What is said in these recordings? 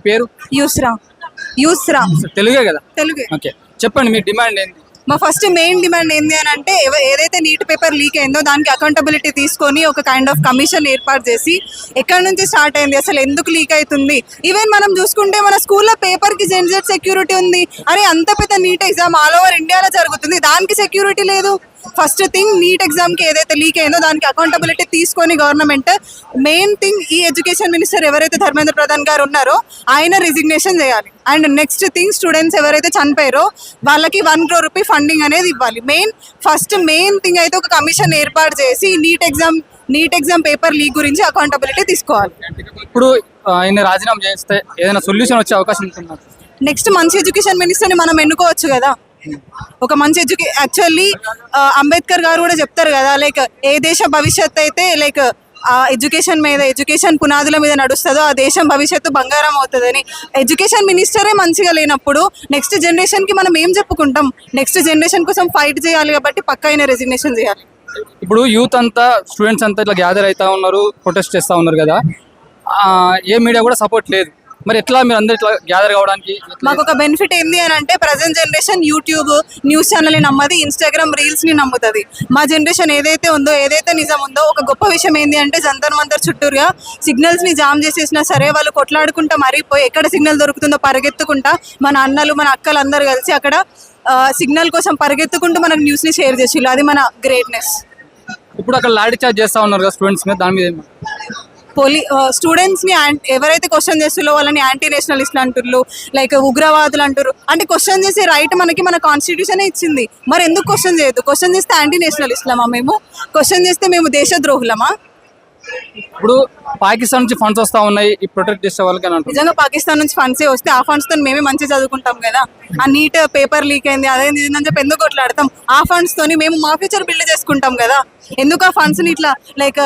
పేరు? యూస్రా. యూస్రా తెలుగే కదా? తెలుగే. ఓకే, చెప్పండి మీ డిమాండ్ ఏంటి? మా ఫస్ట్ మెయిన్ డిమాండ్ ఏంటి అని అంటే ఏదైతే నీట్ పేపర్ లీక్ అయిందో దానికి అకౌంటబిలిటీ తీసుకొని ఒక కైండ్ ఆఫ్ కమిషన్ ఏర్పాటు చేసి ఎక్కడి నుంచి స్టార్ట్ అయింది, అసలు ఎందుకు లీక్ అవుతుంది. ఈవెన్ మనం చూసుకుంటే మన స్కూల్లో పేపర్కి జెన్జెట్ సెక్యూరిటీ ఉంది. అరే అంత పెద్ద నీట్ ఎగ్జామ్ ఆల్ ఓవర్ ఇండియాలో జరుగుతుంది, దానికి సెక్యూరిటీ లేదు. ఫస్ట్ థింగ్ నీట్ ఎగ్జామ్కి ఏదైతే లీక్ అయిందో దానికి అకౌంటబిలిటీ తీసుకొని గవర్నమెంట్ మెయిన్ థింగ్ ఈ ఎడ్యుకేషన్ మినిస్టర్ ఎవరైతే ధర్మేంద్ర ప్రధాన్ గారు ఉన్నారో ఆయన రిజిగ్నేషన్ చేయాలి. అండ్ నెక్స్ట్ థింగ్ స్టూడెంట్స్ ఎవరైతే చనిపోయారో వాళ్ళకి 1 crore రూపీ ఫండింగ్ అనేది ఇవ్వాలి. మెయిన్ థింగ్ అయితే ఒక కమిషన్ ఏర్పాటు చేసి నీట్ ఎగ్జామ్ పేపర్ లీక్ గురించి అకౌంటబిలిటీ తీసుకోవాలి. ఇప్పుడు ఆయన రాజీనామా చేస్తే ఏదైనా సొల్యూషన్ వచ్చే అవకాశం ఉంటుందా? నెక్స్ట్ మంచి ఎడ్యుకేషన్ మినిస్టర్ని మనం ఎన్నుకోవచ్చు కదా. ఒక మంచి యాక్చువల్లీ అంబేద్కర్ గారు కూడా చెప్తారు కదా, లైక్ ఏ దేశ భవిష్యత్తు అయితే లైక్ ఎడ్యుకేషన్ పునాదుల మీద నడుస్తుందో ఆ దేశం భవిష్యత్తు బంగారం అవుతుందని. ఎడ్యుకేషన్ మినిస్టరే మంచిగా లేనప్పుడు నెక్స్ట్ జనరేషన్కి మనం ఏం చెప్పుకుంటాం? నెక్స్ట్ జనరేషన్ కోసం ఫైట్ చేయాలి కాబట్టి పక్కా అయిన రెసిగ్నేషన్ చేయాలి. ఇప్పుడు యూత్ అంతా స్టూడెంట్స్ అంతా ఇట్లా గ్యాదర్ అవుతా ఉన్నారు, ప్రొటెస్ట్ చేస్తూ ఉన్నారు కదా, ఏ మీడియా కూడా సపోర్ట్ లేదు. మరి ఎట్లా మీరు అందరు ఇట్లా గ్యాదర్ కావడానికి? మాకు ఒక బెనిఫిట్ ఏంది అని అంటే ప్రజెంట్ జనరేషన్ యూట్యూబ్ న్యూస్ ఛానల్ని నమ్మది, ఇన్స్టాగ్రామ్ రీల్స్ని నమ్ముతుంది. మా జనరేషన్ ఏదైతే ఉందో, ఏదైతే నిజం ఉందో, ఒక గొప్ప విషయం ఏంది అంటే జంతర్ మంతర్ చుట్టూరుగా సిగ్నల్స్ని జామ్ చేసేసినా సరే వాళ్ళు కొట్లాడుకుంటా మరిపోయి ఎక్కడ సిగ్నల్ దొరుకుతుందో పరిగెత్తుకుంటా మన అన్నలు మన అక్కలు అందరూ కలిసి అక్కడ సిగ్నల్ కోసం పరిగెత్తుకుంటూ మనకు న్యూస్ని షేర్ చేసిళ్ళు. అది మన గ్రేట్నెస్. ఇప్పుడు అక్కడ లాఠీ చార్జ్ చేస్తూ ఉన్నారు కదా స్టూడెంట్స్ మీద, దాని మీద స్టూడెంట్స్ని ఎవరైతే క్వశ్చన్ చేస్తుల్లో వాళ్ళని యాంటీ నేషనలిస్టులు అంటున్నారు, లైక్ ఉగ్రవాదులు అంటారు. అంటే క్వశ్చన్ చేసే రైట్ మన కాన్స్టిట్యూషనే ఇచ్చింది. మరి ఎందుకు క్వశ్చన్ చేయొద్దు? క్వశ్చన్ చేస్తే యాంటీ నేషనలిస్టులమా మేము? క్వశ్చన్ చేస్తే మేము దేశద్రోహులమా? ఇప్పుడు పాకిస్తాన్ నుంచి ఫండ్స్ వస్తూ ఉన్నాయి ఈ ప్రొటెక్ట్ చేసే వాళ్ళకి అని అంటారు. నిజంగా పాకిస్తాన్ నుంచి ఫండ్సే వస్తే ఆ ఫండ్స్తో మేమే మంచిగా చదువుకుంటాం కదా. ఆ నీట్ పేపర్ లీక్ అయింది అదేంది అని చెప్పి ఎందుకు కొట్లాడతాం? ఆ ఫండ్స్తోని మేము మా ఫ్యూచర్ బిల్డ్ చేసుకుంటాం కదా. ఎందుకు ఆ ఫండ్స్ని ఇట్లా లైక్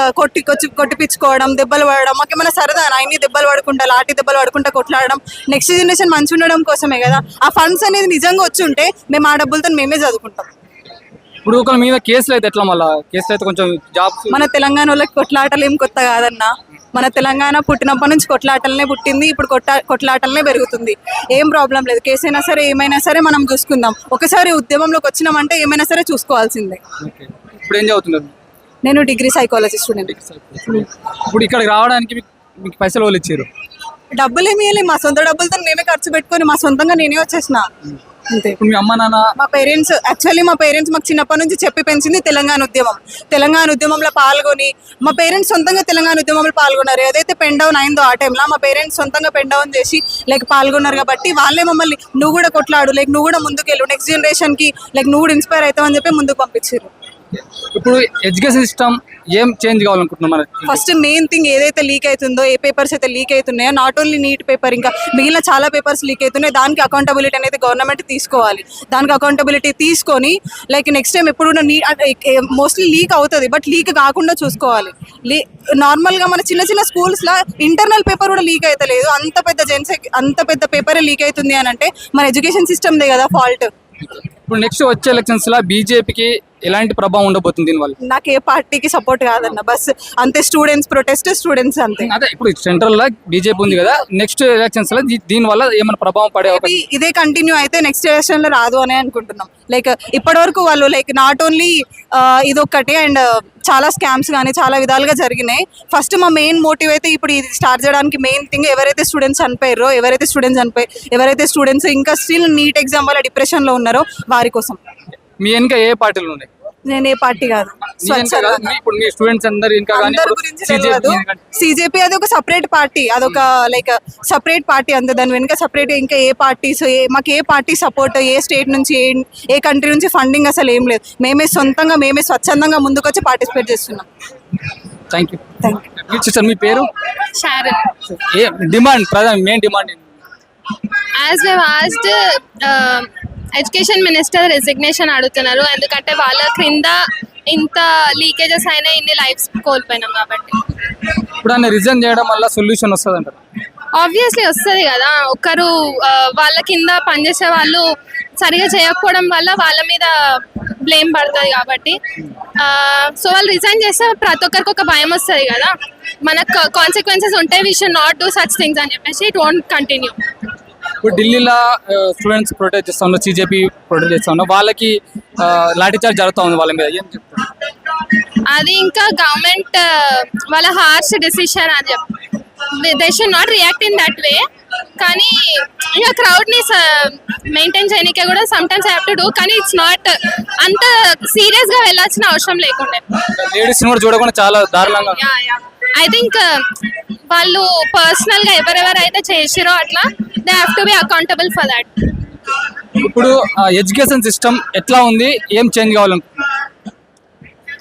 కొట్టిపించుకోవడం, దెబ్బలు పడడం? మాకేమైనా సరదా అన్ని దెబ్బలు పడుకుంటా, లాఠీ దెబ్బలు పడుకుంటా కొట్లాడడం? నెక్స్ట్ జనరేషన్ మంచి ఉండడం కోసమే కదా. ఆ ఫండ్స్ అనేది నిజంగా వచ్చి ఉంటే మేము ఆ డబ్బులతో మేమే చదువుకుంటాం. ఇప్పుడు ఒకళ్ళ మీద కేసులు అయితే ఎట్లా? మళ్ళీ కేసులు అయితే కొంచెం జాబ్స్. మన తెలంగాణ వాళ్ళకి కొట్లాటలు ఏం కొత్త కాదన్నా. మన తెలంగాణ పుట్టినప్పటి నుంచి కొట్లాటలనే పుట్టింది, ఇప్పుడు కొట్లాటలనే పెరుగుతుంది. ఏం ప్రాబ్లం లేదు. కేసు అయినా సరే ఏమైనా సరే మనం చూసుకుందాం. ఒకసారి ఉద్యమంలోకి వచ్చినామంటే ఏమైనా సరే చూసుకోవాల్సిందే. ఇప్పుడు ఏం చదువుతున్నారు? నేను డిగ్రీ సైకాలజీ స్టూడెంట్. ఇప్పుడు ఇక్కడికి రావడానికి మీకు పైసలు వాళ్ళు ఇచ్చారు? డబ్బులు ఏమి ఇవ్వలేదు, మా సొంత డబ్బులతో మేమే ఖర్చు పెట్టుకొని మా సొంతంగా నేనే వచ్చేసిన అంతే. మీ అమ్మ నాన్న? మా పేరెంట్స్ మాకు చిన్నప్పటి నుంచి చెప్పి పెంచింది తెలంగాణ ఉద్యమంలో పాల్గొని మా పేరెంట్స్ సొంతంగా తెలంగాణ ఉద్యమంలో పాల్గొన్నారు. ఏదైతే పెన్ డౌన్ అయిందో ఆ టైంలో మా పేరెంట్స్ సొంతంగా పెన్ డౌన్ చేసి లైక్ పాల్గొన్నారు కాబట్టి వాళ్ళే మమ్మల్ని నువ్వు కూడా కొట్లాడు, లైక్ నువ్వు కూడా ముందుకెళ్ళు, నెక్స్ట్ జనరేషన్కి లైక్ నువ్వు కూడా ఇన్స్పైర్ అవుతావు అని చెప్పి ముందుకు పంపించారు. ఇప్పుడు ఎడ్యుకేషన్ సిస్టమ్ ఏం చేంజ్ కావాలనుకుంటున్నాం? ఫస్ట్ మెయిన్ థింగ్ ఏదైతే లీక్ అవుతుందో, ఏ పేపర్స్ అయితే లీక్ అవుతున్నాయో, నాట్ ఓన్లీ నీట్ పేపర్ ఇంకా మిగిలిన చాలా పేపర్స్ లీక్ అవుతున్నాయి, దానికి అకౌంటబిలిటీ అనేది గవర్నమెంట్ తీసుకోవాలి. దానికి అకౌంటబిలిటీ తీసుకొని లైక్ నెక్స్ట్ టైం ఎప్పుడు మోస్ట్లీ లీక్ అవుతుంది బట్ లీక్ కాకుండా చూసుకోవాలి. నార్మల్గా మన చిన్న స్కూల్స్లో ఇంటర్నల్ పేపర్ కూడా లీక్ అవుతలేదు, అంత పెద్ద పేపరే లీక్ అవుతుంది అని అంటే మన ఎడ్యుకేషన్ సిస్టమ్దే కదా ఫాల్ట్. ఇప్పుడు నెక్స్ట్ వచ్చే ఎలక్షన్స్ లో బీజేపీకి ఎలాంటి ప్రభావం ఉండబోతుంది దీనివల్ల? నాకు ఏ పార్టీకి సపోర్ట్ కాదన్న, బస్ అంతే. స్టూడెంట్స్ అంతే. అదే ఇప్పుడు సెంట్రల్ లో బీజేపీ ఉంది కదా, నెక్స్ట్ ఎలక్షన్స్ లో దీని వల్ల ఏమైనా ప్రభావం పడే అవకాశం? ఇదే కంటిన్యూ అయితే నెక్స్ట్ ఎలక్షన్ లో రాదు అని అనుకుంటున్నాం. లైక్ ఇప్పటి వరకు వాళ్ళు లైక్ నాట్ ఓన్లీ ఇదొక్కటి అండ్ చాలా స్కామ్స్ కానీ చాలా విధాలుగా జరిగినాయి. ఫస్ట్ మా మెయిన్ మోటివ్ అయితే ఇప్పుడు ఇది స్టార్ట్ చేయడానికి మెయిన్ థింగ్ ఎవరైతే స్టూడెంట్స్ ఇంకా స్టిల్ నీట్ ఎగ్జామ్ వల్ల డిప్రెషన్లో ఉన్నారో వారి కోసం. మీ వెనుక ఏ పార్టీలు ఉన్నాయి? నేను ఏ పార్టీ కాదు, ఇప్పుడు మీ స్టూడెంట్స్ అందరు ఇంకా సిజేపీ అది ఒక సపరేట్ పార్టీ, అదొక లైక్ సపరేట్ పార్టీ అంతే. దాని వెనుక సపరేట్ ఇంకా ఏ పార్టీస్, మాకు ఏ పార్టీ సపోర్ట్, ఏ స్టేట్ నుంచి ఏ కంట్రీ నుంచి ఫండింగ్ అసలు ఏం లేదు. మేమే స్వచ్ఛందంగా ముందుకొచ్చి పార్టిసిపేట్ చేస్తున్నాం. Thank you sister. మీ పేరు? షారన్. ఏ demand main demand? As we asked education minister resignation అడుగుతున్నారు, ఎందుకంటే వాళ్ళ క్రింద ఇంత లీకేజెస్ అయినా ఇన్ని లైఫ్స్ కోల్పోయినాం కాబట్టి. ఇప్పుడు ఆయన రిజైన్ చేయడం వల్ల సొల్యూషన్ వస్తుంది అంటారు? ఆబ్వియస్లీ వస్తుంది కదా. ఒకరు వాళ్ళ కింద పనిచేసే వాళ్ళు సరిగా చేయకపోవడం వల్ల వాళ్ళ మీద బ్లేమ్ పడుతుంది కాబట్టి సో వాళ్ళు రిజైన్ చేస్తే ప్రతి ఒక్కరికి ఒక భయం వస్తుంది కదా, మనకు కాన్సిక్వెన్సెస్ ఉంటాయి, we should not do such things అని చెప్పేసి ఇట్ వోంట్ కంటిన్యూ. ఇప్పుడు ఢిల్లీలో స్టూడెంట్స్ ప్రొటెస్ట్ చేస్తా ఉన్నారు, సిజేపీ ప్రొటెస్ట్ చేస్తా ఉన్నారు, వాళ్ళకి లాఠీ చార్జ్ జరుగుతూ ఉంది, వాళ్ళ మీద ఏం చెప్తారు? అది ఇంకా గవర్నమెంట్ వాళ్ళ హార్ష్ డెసిషన్ అని చెప్పి they should not react in that way. కానీ ఇంకా క్రౌడ్ని మెయింటైన్ చేయడానికి కూడా సమ్టైమ్స్ హ్యావ్ టు డూ, కానీ ఇట్స్ నాట్ అంత సీరియస్గా వెళ్ళాల్సిన అవసరం లేకుండే. లేడీస్ని కూడా చూడకుండా చాలా దారుణంగా. ఐ థింక్ వాళ్ళు పర్సనల్గా ఎవరెవరైతే చేసిరో అట్లా they have to be accountable for that. ఇప్పుడు ఎడ్యుకేషన్ సిస్టమ్ ఎట్లా ఉంది, ఏం చేంజ్ కావాలనుకుంటున్నారు?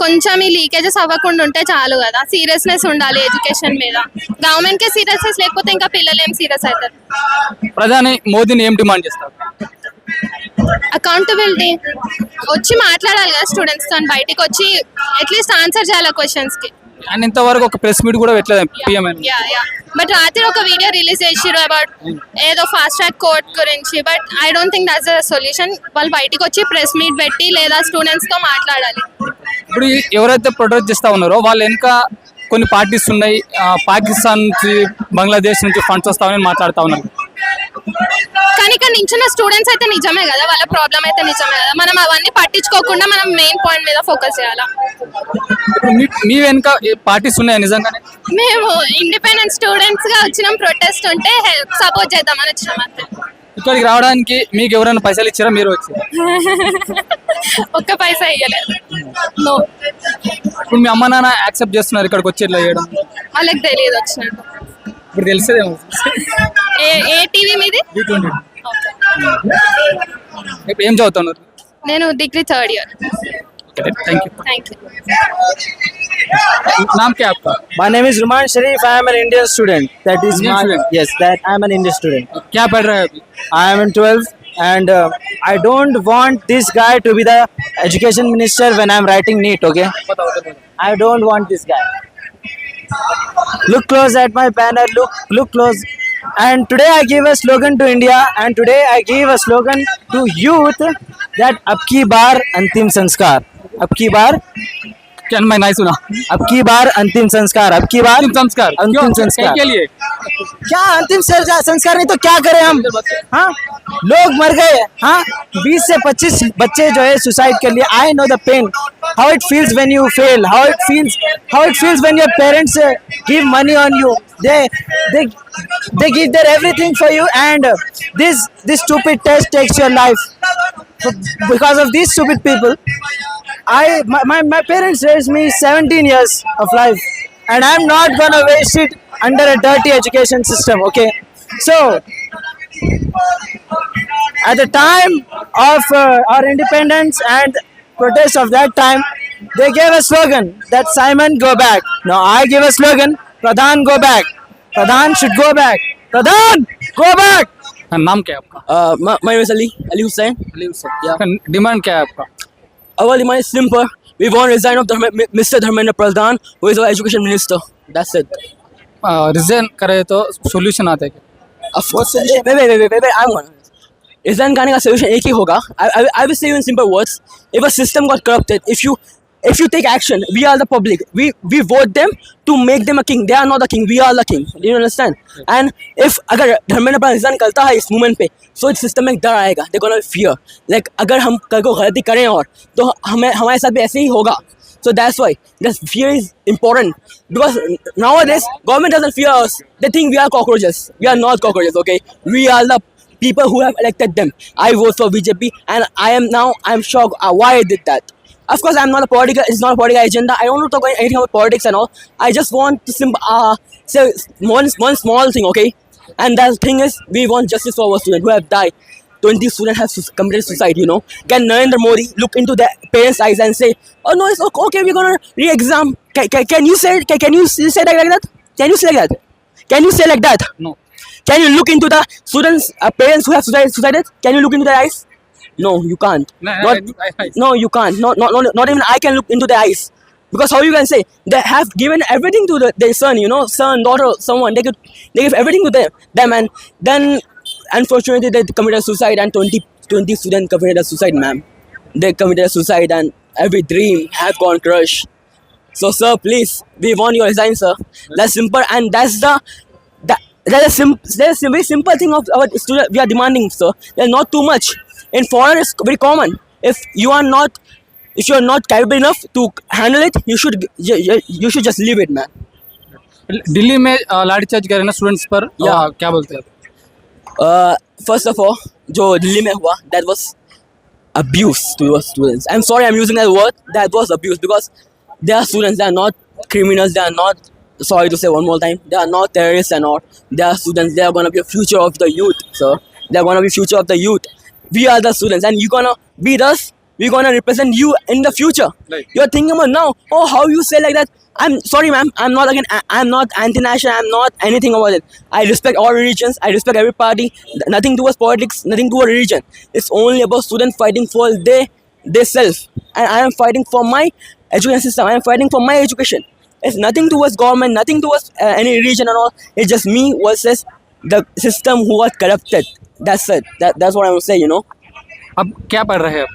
కొంచెం ఈ లీకేజెస్ అవ్వకుండా ఉంటే చాలు కదా, సీరియస్నెస్ ఉండాలి ఎడ్యుకేషన్ మీద. గవర్నమెంట్ కి సీరియస్నెస్ లేకపోతే ఇంకా పిల్లలు ఏం సీరియస్ అవుతారు? ప్రధాని మోదీని ఏం డిమాండ్ చేస్తారు? అకౌంటబిలిటీ వచ్చి మాట్లాడాలి కదా స్టూడెంట్స్ తో, బయటికి వచ్చి అట్లీస్ట్ ఆన్సర్ చేయాలి క్వశ్చన్స్ కి. అండ్ ఇంతవరకు ఒక ప్రెస్ మీట్ కూడా పెట్టలేదు పిఎం. బట్ రాత్రి ఒక వీడియో రిలీజ్ చేసిరు అబౌట్ ఏదో ఫాస్ట్ ట్రాక్ కోర్ట్ గురించి, but I don't think that's a solution. వాళ్ళు బయటికి వచ్చి ప్రెస్ మీట్ పెట్టి లేదా స్టూడెంట్స్ తో మాట్లాడాలి. ఇప్పుడు ఎవరైతే ప్రొటెస్ట్ చేస్తా ఉన్నారో వాళ్ళు వెనుక కొన్ని పార్టీస్ ఉన్నాయి, పాకిస్తాన్ నుంచి బంగ్లాదేశ్ నుంచి ఫండ్స్ వస్తామని మాట్లాడుతూ ఉన్నారు. కానీ ఇక్కడ నించున్న స్టూడెంట్స్ అయితే నిజమే కదా, వాళ్ళ ప్రాబ్లం అయితే నిజమే కదా, మనం అవన్నీ పట్టించుకోకుండా మనం మెయిన్ పాయింట్ మీద ఫోకస్ చేయాలా. ఇప్పుడు మీ వెనుక పార్టీస్ ఉన్నాయా నిజంగానే? మేము ఇండిపెండెంట్ స్టూడెంట్స్ గా వచ్చినాం, ప్రొటెస్ట్ ఉంటే సపోర్ట్ చేద్దామని వచ్చినాం అంతే. ఇక్కడికి రావడానికి మీకు ఎవరైనా పైసలు ఇచ్చారా, మీరు వచ్చి? ఒక్క పైసా ఇవ్వలేదు. నో. ఇప్పుడు మీ అమ్మ నాన్న యాక్సెప్ట్ చేస్తున్నారు ఇక్కడికి వచ్చి ఇట్లా చేయడం? వాళ్ళకి తెలియదు వచ్చినట్టు. ఇప్పుడు తెలిసేదేమో. ఏ టీవీ మీది? ఏం చదువుతున్నారు? నేను degree 3rd year. Thank you. Thank you. नाम क्या है आपका? My name is Ruman Sharif. I am an Indian student. That is Indian my student? yes. That I am an Indian student. क्या पढ़ रहे हैं अभी? I am in 12th, and I don't want this guy to be the education minister when I am writing NEET. Okay, I don't want this guy. Look close at my banner. Look close. And today I give a slogan to India, and today I give a slogan to youth that अब की बार अंतिम संस्कार. अब की बार क्या मैं नहीं सुना. अब की बार अंतिम संस्कार. अब की बार अंतिम संस्कार. अंतिम क्यों? संस्कार के लिए? क्या अंतिम संस्कार नहीं तो क्या करें हम? हाँ, लोग मर गए. हाँ, 20 से 25 बच्चे जो है सुसाइड कर लिए. I know the pain, how it feels when you fail, how it feels when your parents give money on you. They give their everything for you, and this stupid test takes your life. Because of these stupid people, my parents raised me 17 years of life, and I'm not gonna waste it under a dirty education system. Okay, so at the time of our independence and protest of that time, they gave a slogan that Simon go back. Now I give a slogan, Pradhan go back. Pradhan should go back. Pradhan go back. नाम क्या है आपका? My name is Ali Hussain. Demand क्या है आपका? Our demand is simple. We want resign of Mr. Dharmendra Pradhan, who is our education minister. That's it. Resign करे तो solution आता है क्या? Of course. Wait. I'm gonna. Resign करने का solution एक ही होगा. I will say you in simple words. If a system got corrupted, if you take action, we are the public. We vote them to make them a king. They are not the king. We are the king. Do you understand? And if अगर Dharmendra Pradhan resign करता है इस movement पे, so इस system में एक डर आएगा. They're gonna fear. Like अगर हम कल को गलती करें और तो हमारे साथ भी ऐसे ही होगा. So that's why this fear is important, because nowadays government doesn't fear us. They think we are cockroaches. We are not cockroaches. Okay, we are the people who have elected them. I vote for BJP, and I am shocked why I did that. Of course, I'm not a political. It's not a political agenda. I don't want to talk anything about politics and all. I just want to say one small thing, okay? And that thing is, we want justice for our students who have died. 20 students have committed suicide. You know, can Narendra Modi look into their parents' eyes and say, "Oh no, it's okay. We're gonna re-exam." Can you say? Can you say like that? Can you say like that? Can you say like that? No. Can you look into the students' parents who have suicided? Can you look into their eyes? No, you can't. No, you can't. Not even I can look into their eyes. Because how you can say they have given everything to their son, you know, son, daughter, someone. They give everything to them, and then unfortunately they committed suicide, and 20 students committed suicide, ma'am. they committed suicide and every dream have gone crushed. So sir, please, we want your resign, sir. That's simple, and that's a very simple thing of our student we are demanding, sir. There's not too much. In foreign it's very common. If you are not capable enough to handle it, you should just leave it, man. Delhi में लाठीचार्ज कर रहे हैं students पर, Yeah. क्या बोलते हैं? First of all, जो दिल्ली में हुआ, that was abuse to your students. I'm sorry I'm using that word. That was abuse because they are students. They are not criminals. They are not, sorry to say one more time, they are not terrorists and all. They are students. They are gonna be a future of the youth, sir. They are gonna be future of the youth. We are the students, and you're gonna beat us. We're gonna represent you in the future. Right. You're thinking about now. Oh, how you say like that? I'm sorry, ma'am. I'm not again. I'm not anti-national. I'm not anything about it. I respect all religions. I respect every party. Nothing towards politics. Nothing towards religion. It's only about students fighting for their self. And I am fighting for my education system. I am fighting for my education. It's nothing towards government. Nothing towards any religion and all. It's just me versus the system who was corrupted. That's it. That's what I will say. You know. अब क्या पढ़ रहे हैं आप?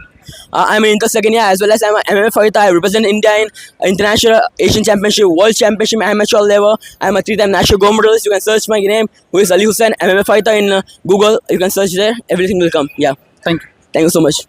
I'm in inter second year as well as I'm an MMA fighter. I represent India in international, Asian championship, world championship, amateur level. I'm a 3-time national gold medalist. You can search my name, who is Ali Hussain, MMA fighter in Google. You can search there. Everything will come. Yeah. Thank you. Thank you so much.